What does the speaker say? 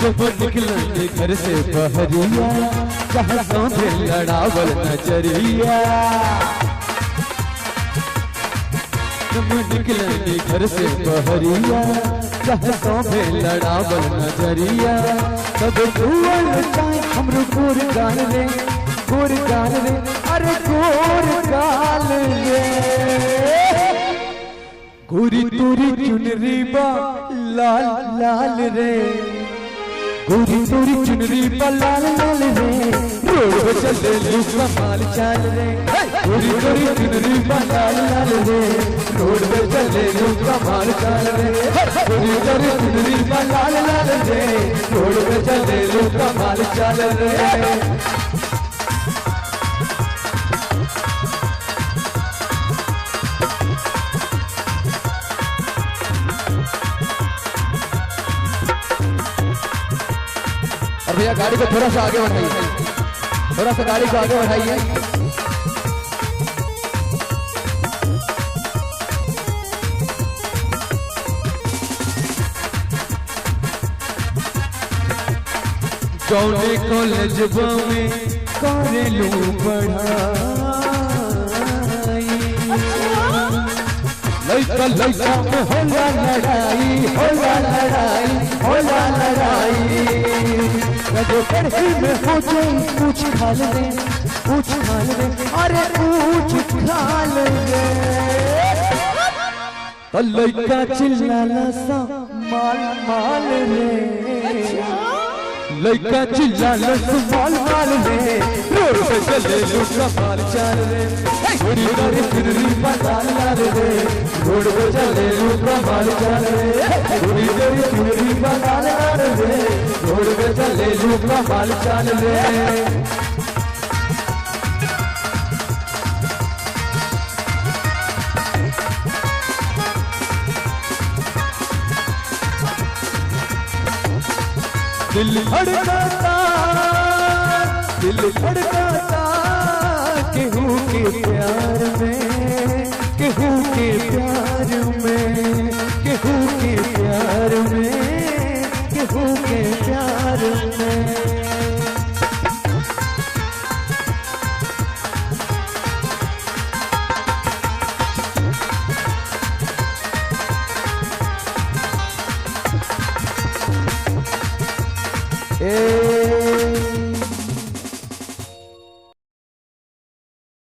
जब निकलेंगे घर से बहरिया, जहाँ सौंधे लड़ावल नजरिया। जब निकलेंगे घर से बहरिया, जहाँ सौंधे लड़ावल नजरिया। तब गोर चाहे हमरो गोर गाल रे, गोर गाल रे, अरे गोर गाल रे। गोरी तोरी चुनरी बा लाल लाल रे, गोरी तोरी चुनरी बा लाल लाल रे। रोड पे चले लू कमाल चाल रे, गोरी तोरी चुनरी बा लाल लाल रे। रोड पे चले लू कमाल चाल रे, गोरी तोरी चुनरी बा लाल लाल रे। रोड पे चले लू कमाल चाल रे। भैया गाड़ी को थोड़ा सा आगे बढ़ाइए, थोड़ा सा गाड़ी को आगे बढ़ाइए। जौने कॉलेज में करेलू पढ़ाई, लइका लइका में होला लड़ाई, होला लड़ाई, होला लड़ाई। जो पढ़ी में हो जाए पूछ खाल दे, पूछ खाल दे, अरे पूछ खाल दे। तो लइका चिल्लाला सा माल माल रे, लइका चिल्लाला सा माल माल रे। रोड पे चले लू कमाल चाल रे, गोरी तोरी चुनरी बा लाल लाल रे। रोड पे चले लू कमाल चाल रे, गोरी तोरी चुनरी बा लाल लाल रे। रोड पे चले लू कमाल चाल रे। दिल धड़काता, दिल धड़काता, केहू के प्यार में, केहू के प्यार में, केहू के प्यार में, केहू के प्यार में। ए